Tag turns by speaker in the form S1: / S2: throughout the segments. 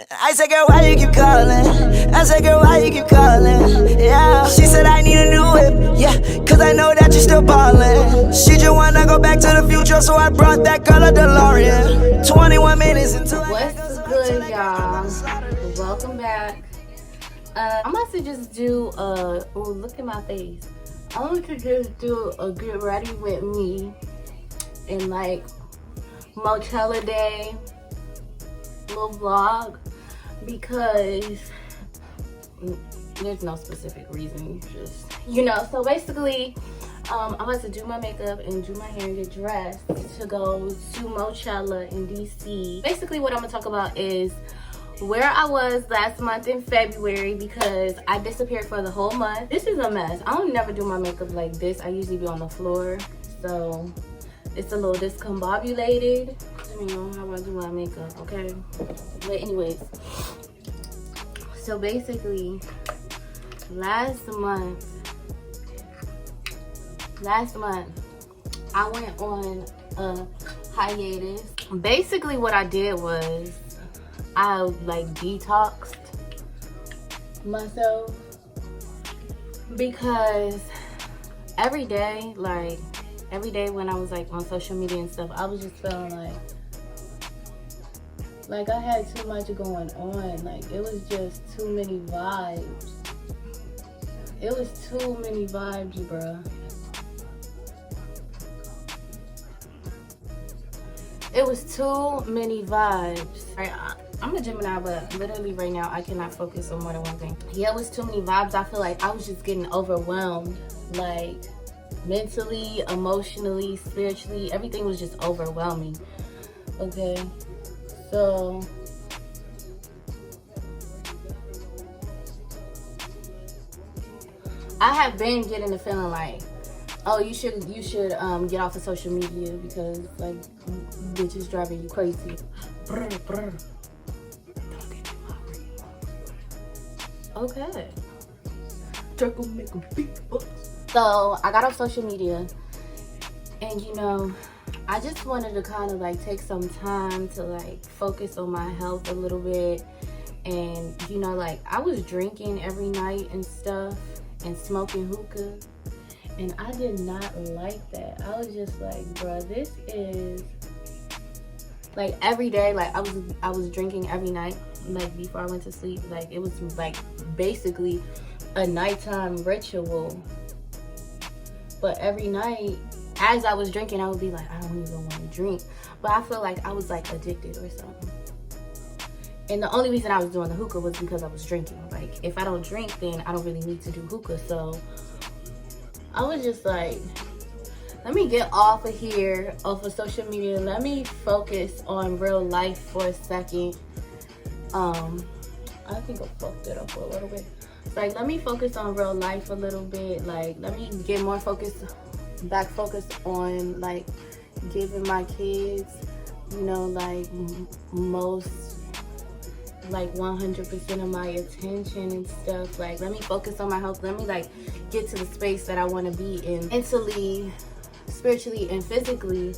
S1: I said, girl, why you keep calling? I said, girl, why you keep calling? Yeah. She said, I need a new whip. Yeah, cause I know that you're still ballin'. She just wanna go back to the future, so I brought that girl a DeLorean. 21 minutes into
S2: What's good, y'all? Welcome back. I'm about to just do oh, look at my face. I want to just do a get ready with me in like MOECHELLA day little vlog, because there's no specific reason, just so basically I'm about to do my makeup and do my hair and get dressed to go to MOECHELLA in DC. Basically what I'm gonna talk about is where I was last month in February, because I disappeared for the whole month. This is a mess. I don't never do my makeup like this. I usually be on the floor, so it's a little discombobulated. Let me know how I do my makeup, okay? But anyways, so basically last month I went on a hiatus. Basically what I did was I like detoxed myself, because every day when I was like on social media and stuff, I was just feeling like I had too much going on. Like it was just too many vibes. It was too many vibes, bruh. It was too many vibes. Right, I'm a Gemini, but literally right now I cannot focus on more than one thing. Yeah, it was too many vibes. I feel like I was just getting overwhelmed, like mentally, emotionally, spiritually. Everything was just overwhelming. Okay, so I have been getting the feeling like, oh, you should get off of social media because like bitch is driving you crazy. Brr, brr. Okay. So I got off social media, and I just wanted to kind of like take some time to like focus on my health a little bit. And like I was drinking every night and stuff and smoking hookah, and I did not like that. I was just like, bruh, this is like every day. Like I was drinking every night, like before I went to sleep. Like it was like basically a nighttime ritual. But every night as I was drinking, I would be like, I don't even want to drink. But I feel like I was like addicted or something. And the only reason I was doing the hookah was because I was drinking. Like if I don't drink, then I don't really need to do hookah. So I was just like, let me get off of here, off of social media. Let me focus on real life for a second. I think I fucked it up for a little bit. Like, let me focus on real life a little bit. Like, let me get more focused on like giving my kids, like most, like 100% of my attention and stuff. Like, let me focus on my health. Let me like get to the space that I want to be in, mentally, spiritually, and physically,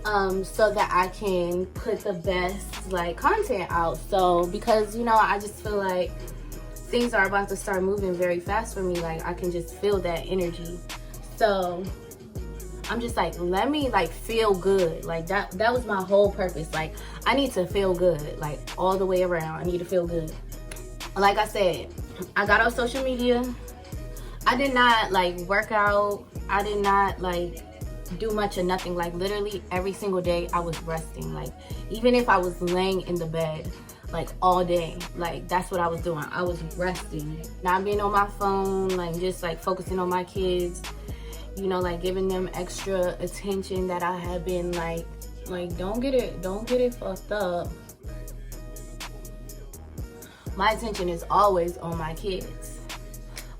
S2: so that I can put the best like content out. So because I just feel like things are about to start moving very fast for me. Like I can just feel that energy. So I'm just like, let me like feel good. Like that was my whole purpose. Like I need to feel good, like all the way around. I need to feel good. Like I said, I got off social media. I did not like work out. I did not like do much of nothing. Like literally every single day I was resting. Like even if I was laying in the bed like all day, like that's what I was doing. I was resting, not being on my phone, like just like focusing on my kids, like giving them extra attention that I have been like don't get it fucked up. My attention is always on my kids.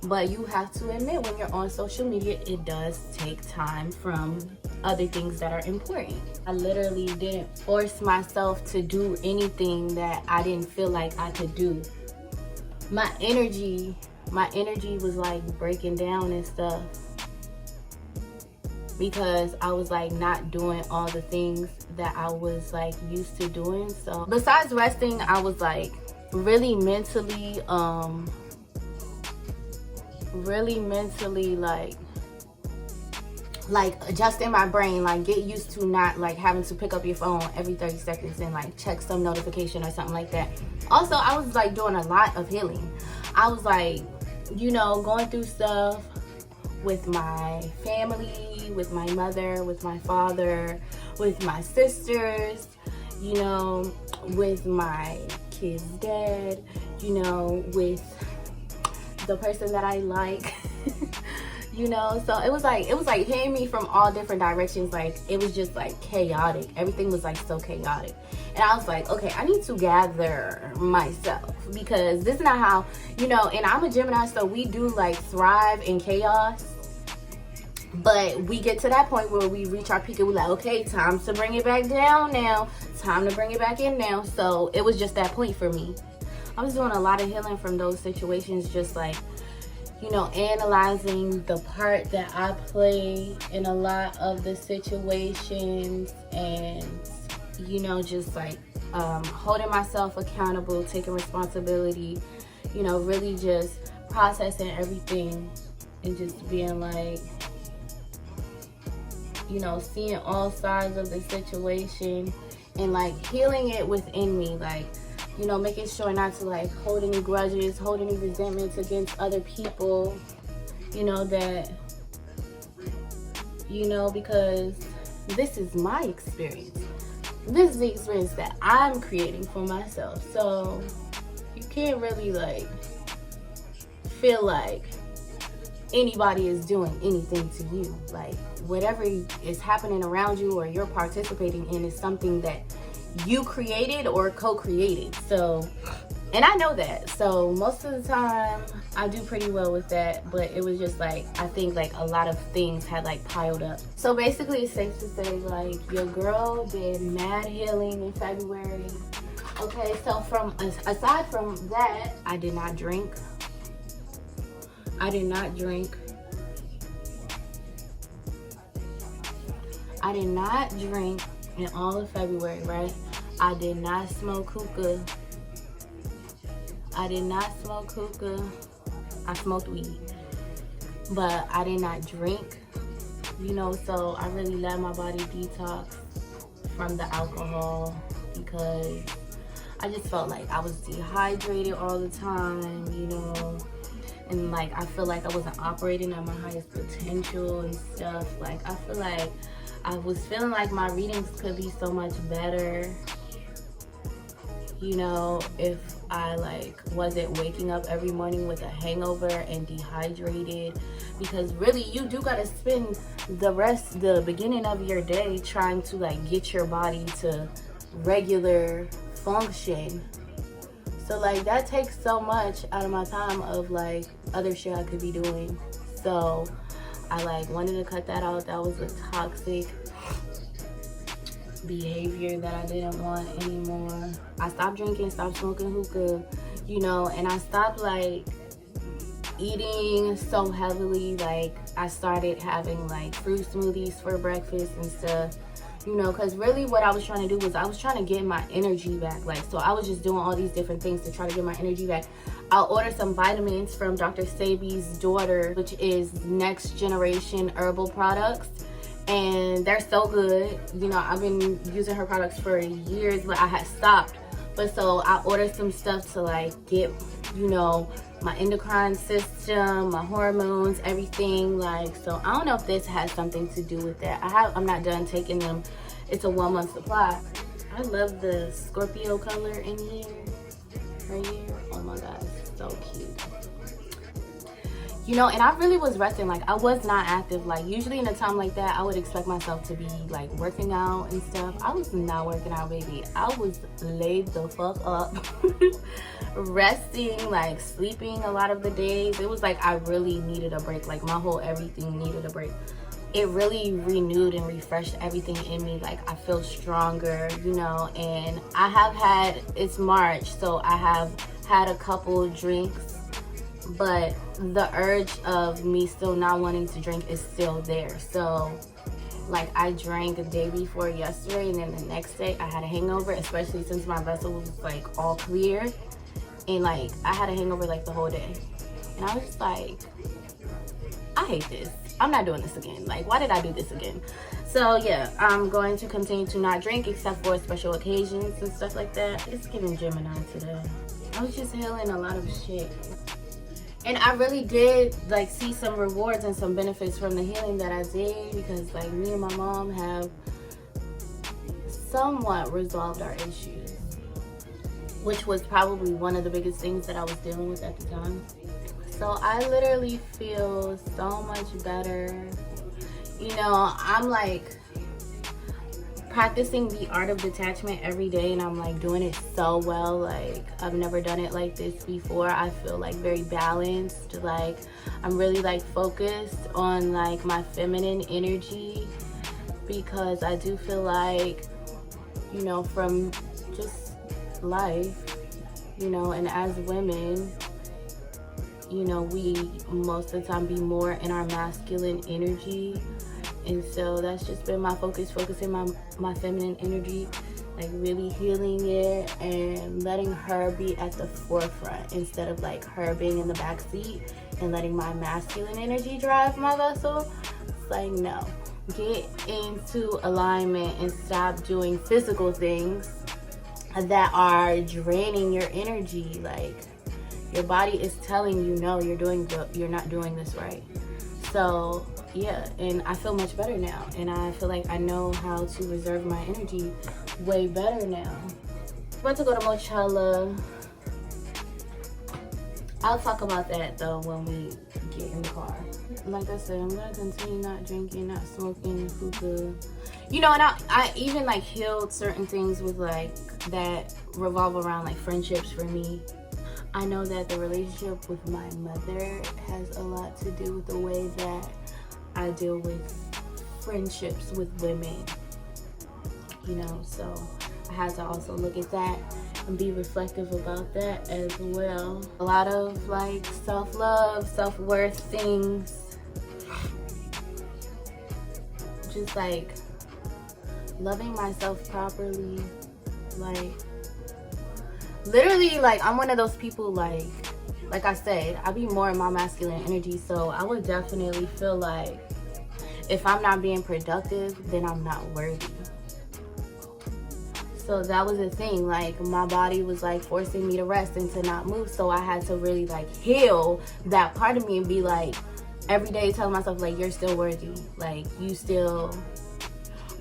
S2: But you have to admit, when you're on social media, it does take time from other things that are important. I literally didn't force myself to do anything that I didn't feel like I could do. My energy was like breaking down and stuff. because I was like not doing all the things that I was like used to doing. So besides resting, I was like really mentally like adjusting my brain, like get used to not like having to pick up your phone every 30 seconds and like check some notification or something like that. Also, I was like doing a lot of healing. I was like, you know, going through stuff with my family, with my mother, with my father, with my sisters, you know, with my kid's dad, you know, with the person that I like. You know, so it was like hitting me from all different directions. Like, it was just like chaotic. Everything was like so chaotic. And I was like, okay, I need to gather myself, because this is not how, you know, and I'm a Gemini, so we do like thrive in chaos. But we get to that point where we reach our peak and we're like, okay, time to bring it back down now. Time to bring it back in now. So it was just that point for me. I was doing a lot of healing from those situations, just like, you know, analyzing the part that I play in a lot of the situations, and, you know, just like holding myself accountable, taking responsibility, you know, really just processing everything and just being like, you know, seeing all sides of the situation and like healing it within me, like, you know, making sure not to like hold any grudges, hold any resentments against other people, you know, that, you know, because this is my experience. This is the experience that I'm creating for myself. So you can't really like feel like anybody is doing anything to you. Like, whatever is happening around you or you're participating in is something that you created or co-created. So, and I know that, so most of the time I do pretty well with that. But it was just like, I think like a lot of things had like piled up. So basically it's safe to say like your girl did mad healing in February. Okay, so aside from that, I did not drink. I did not drink in all of February, right? I did not smoke hookah. I smoked weed, but I did not drink, you know, so I really let my body detox from the alcohol, because I just felt like I was dehydrated all the time, you know, and like I feel like I wasn't operating at my highest potential and stuff. Like, I feel like I was feeling like my readings could be so much better, you know, if I like wasn't waking up every morning with a hangover and dehydrated. Because really, you do gotta spend the beginning of your day trying to like get your body to regular function. So like that takes so much out of my time of like other shit I could be doing. So I like wanted to cut that out. That was a toxic behavior that I didn't want anymore. I stopped drinking, stopped smoking hookah, you know, and I stopped like eating so heavily. Like, I started having like fruit smoothies for breakfast and stuff, you know, because really what I was trying to do was I was trying to get my energy back. Like, so I was just doing all these different things to try to get my energy back. I'll order some vitamins from Dr. Sebi's daughter, which is Next Generation Herbal Products, and they're so good. You know, I've been using her products for years, but I had stopped. But so I ordered some stuff to like get, you know, my endocrine system, my hormones, everything. Like, so I don't know if this has something to do with that. I'm not done taking them. It's a 1 month supply. I love the Scorpio color in here, right here. Oh my God, it's so cute. You know, and I really was resting. Like, I was not active. Like, usually in a time like that, I would expect myself to be like working out and stuff. I was not working out, baby. I was laid the fuck up, resting, like sleeping a lot of the days. It was like I really needed a break. Like, my whole everything needed a break. It really renewed and refreshed everything in me. Like, I feel stronger, you know, and I have had, it's March, so I have had a couple drinks, but the urge of me still not wanting to drink is still there. So like, I drank the day before yesterday, and then the next day I had a hangover, especially since my vessel was like all clear, and like I had a hangover like the whole day, and I was just like, I hate this. I'm not doing this again. Like, why did I do this again? So yeah, I'm going to continue to not drink except for special occasions and stuff like that. It's giving Gemini today. I was just healing a lot of shit. And I really did like see some rewards and some benefits from the healing that I did, because like me and my mom have somewhat resolved our issues, which was probably one of the biggest things that I was dealing with at the time. So I literally feel so much better. You know, I'm like practicing the art of detachment every day, and I'm like doing it so well. Like I've never done it like this before. I feel like very balanced. Like I'm really like focused on like my feminine energy, because I do feel like, you know, from just life, you know, and as women, you know, we most of the time be more in our masculine energy. And so that's just been my focus, focusing my feminine energy, like really healing it and letting her be at the forefront instead of like her being in the back seat and letting my masculine energy drive my vessel. It's like, no, get into alignment and stop doing physical things that are draining your energy. Like your body is telling you, no, you're not doing this right. So yeah, and I feel much better now, and I feel like I know how to reserve my energy way better now. I'm about to go to Moechella. I'll talk about that though when we get in the car. Like I said, I'm gonna continue not drinking, not smoking, hookah. You know, and I even like healed certain things with like that revolve around like friendships for me. I know that the relationship with my mother has a lot to do with the way that I deal with friendships with women, you know, so I had to also look at that and be reflective about that as well. A lot of like self-love, self-worth things, just like loving myself properly, like literally, like I'm one of those people, like I said, I be more in my masculine energy, so I would definitely feel like if I'm not being productive, then I'm not worthy. So that was the thing, like my body was like forcing me to rest and to not move, so I had to really like heal that part of me and be like every day telling myself like, you're still worthy, like you still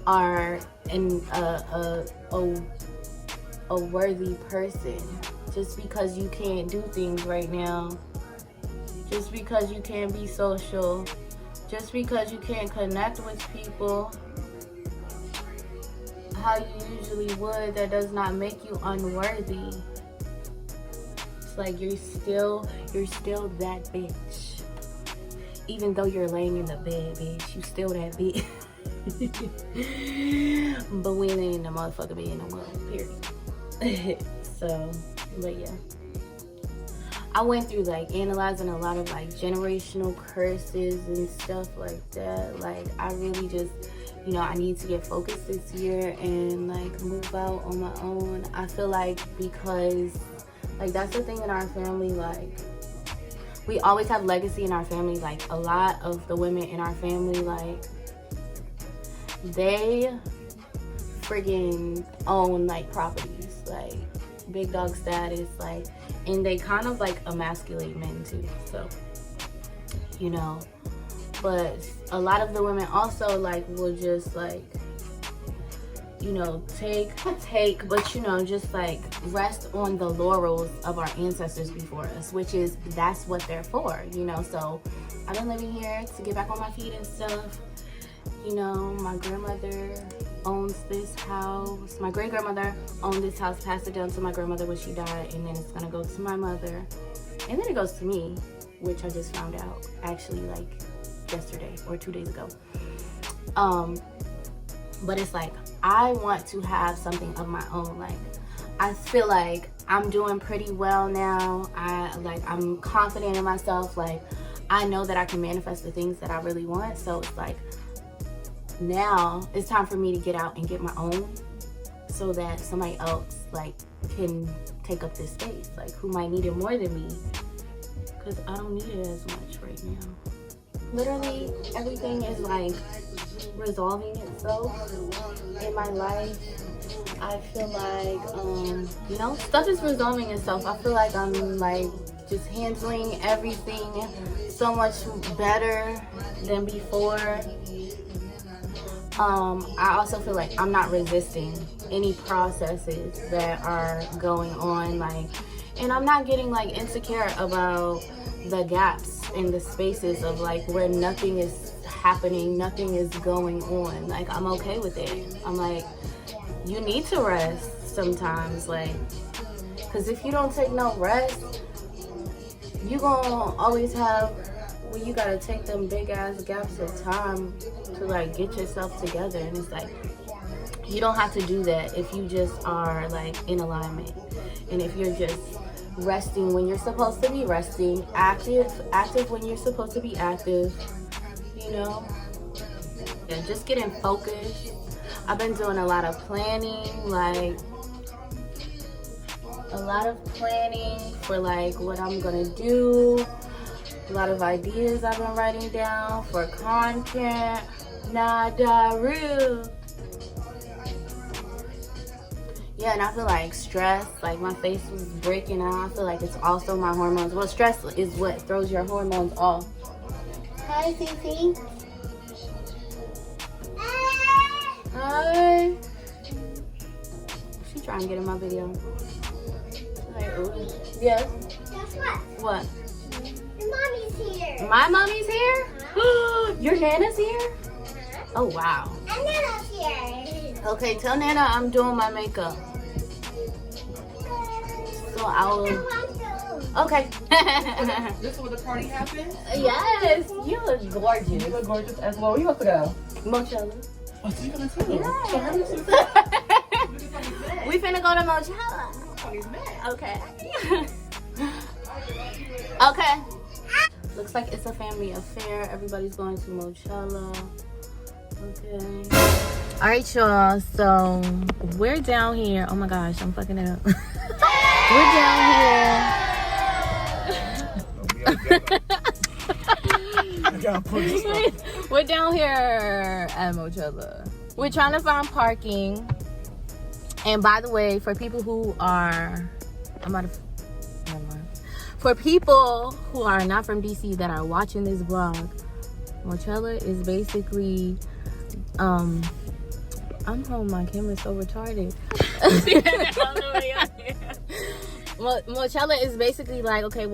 S2: are a worthy person. Just because you can't do things right now, just because you can't be social, just because you can't connect with people how you usually would, that does not make you unworthy. It's like you're still that bitch. Even though you're laying in the bed, bitch, you still that bitch. But we ain't in the motherfucker bed no more, period. So, but yeah, I went through like analyzing a lot of like generational curses and stuff like that. Like I really just, you know, I need to get focused this year and like move out on my own. I feel like, because like that's the thing in our family, like we always have legacy in our family. Like a lot of the women in our family, like they friggin' own like properties, like big dog status, like, and they kind of like emasculate men too, so, you know. But a lot of the women also like will just like, you know, but you know, just like rest on the laurels of our ancestors before us, which is, that's what they're for, you know. So I've been living here to get back on my feet and stuff. You know, my grandmother owns this house. My great grandmother owned this house, passed it down to my grandmother when she died, and then it's gonna go to my mother, and then it goes to me, which I just found out actually like yesterday or 2 days ago. But it's like I want to have something of my own. Like I feel like I'm doing pretty well now. I'm confident in myself. Like I know that I can manifest the things that I really want. So it's like now it's time for me to get out and get my own, so that somebody else like can take up this space? Like, who might need it more than me? Because I don't need it as much right now. Literally, everything is like resolving itself in my life. I feel like, you know, stuff is resolving itself. I feel like I'm like just handling everything so much better than before. I also feel like I'm not resisting any processes that are going on, like, and I'm not getting like insecure about the gaps in the spaces of like where nothing is happening, nothing is going on. Like, I'm okay with it. I'm like, you need to rest sometimes, like, because if you don't take no rest, you gonna always have, well, you gotta take them big ass gaps of time to like get yourself together. And it's like, you don't have to do that if you just are like in alignment, and if you're just resting when you're supposed to be resting, active when you're supposed to be active, you know. Yeah, just getting focused. I've been doing a lot of planning, like a lot of planning for like what I'm gonna do. A lot of ideas I've been writing down for content. Nadaru. Yeah, and I feel like stress, like my face was breaking out. I feel like it's also my hormones. Well, stress is what throws your hormones off. Hi, Cece. Hi. She trying to get in my video. Like, ooh. Yes.
S3: Guess what?
S2: What?
S3: Your mommy's here.
S2: My mommy's here? Your Nana's here? Oh, wow.
S3: And Nana's here.
S2: Okay, tell Nana I'm doing my makeup. So I will. Okay.
S4: This is where the party happens?
S2: Yes, you look gorgeous.
S4: You look gorgeous as well. Where you about to go?
S2: Mochella.
S4: Oh, so you gonna too?
S2: Yeah.
S4: So how did you
S2: We finna go to Mochella. Okay. Okay. Looks like it's a family affair. Everybody's going to Mochella. Okay. All right, y'all. So we're down here. Oh my gosh, I'm fucking it up. We're down here. We're down here at Mochella. We're trying to find parking. And by the way, for people who are, for people who are not from DC that are watching this vlog, Mochella is basically, I'm holding my camera so retarded. Mochella is basically like, okay,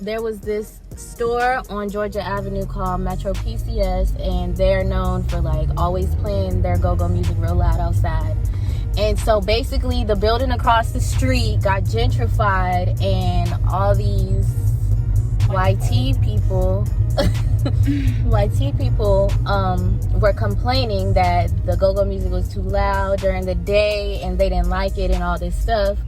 S2: there was this store on Georgia Avenue called Metro PCS, and they're known for like always playing their go-go music real loud outside. And so basically the building across the street got gentrified, and all these YT people were complaining that the go-go music was too loud during the day and they didn't like it and all this stuff.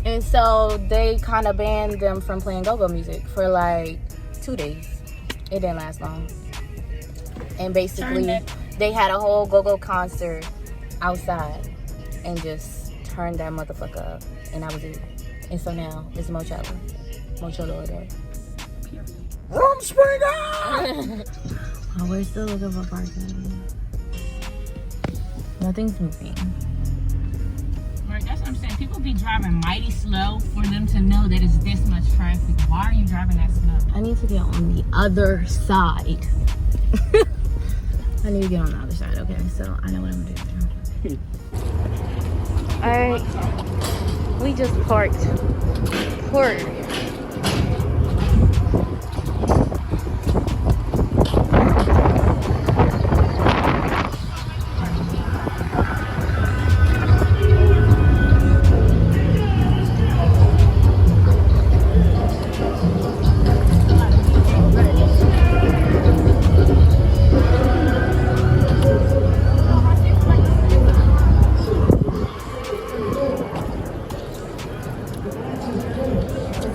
S2: And so they kind of banned them from playing go-go music for like 2 days. It didn't last long. And basically they had a whole go-go concert outside and just turned that motherfucker up, and that was it. And so now it's Mochella all day.
S4: Room springer!
S2: Oh, we're still looking for parking. Nothing's moving.
S4: Right, that's what I'm saying. People be driving mighty slow for them to know that it's this much traffic. Why are you driving that slow?
S2: I need to get on the other side. I need to get on the other side. Okay, so I know what I'm doing. Alright, we just parked.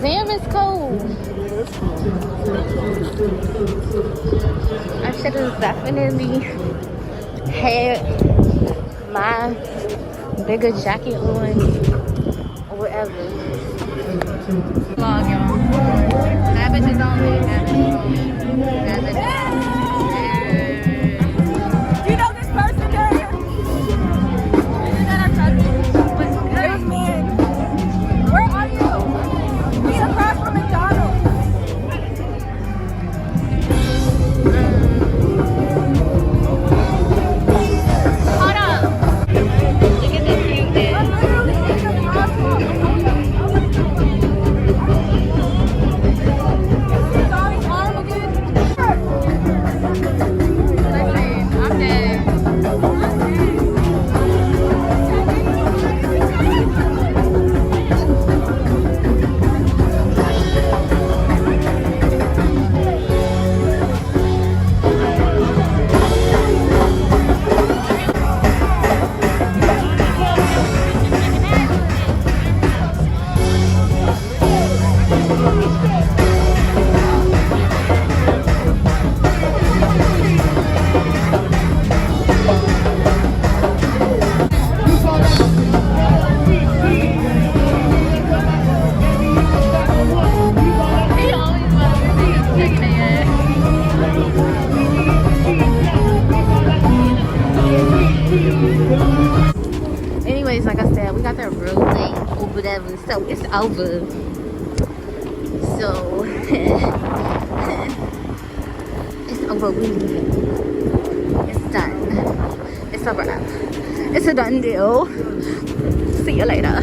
S2: Damn, it's cold. I should have definitely had my bigger jacket on. ever. Vlog, y'all. Bad bitches only. Bad bitches only. Bad bitches only.
S5: Do you know this person there? Isn't that our cousin? What's good? It was me. Where are you? We across from McDonald's.
S2: Hold up. Look at this cuteness.
S5: I'm literally in the crosswalk. Sorry, arm again.
S2: Listen, I'm dead. He always wants to see us shaking their ass. Anyways, like I said, we got there real late or whatever, so it's over. So it's over. It's done. It's a wrap. It's a done deal. See you later.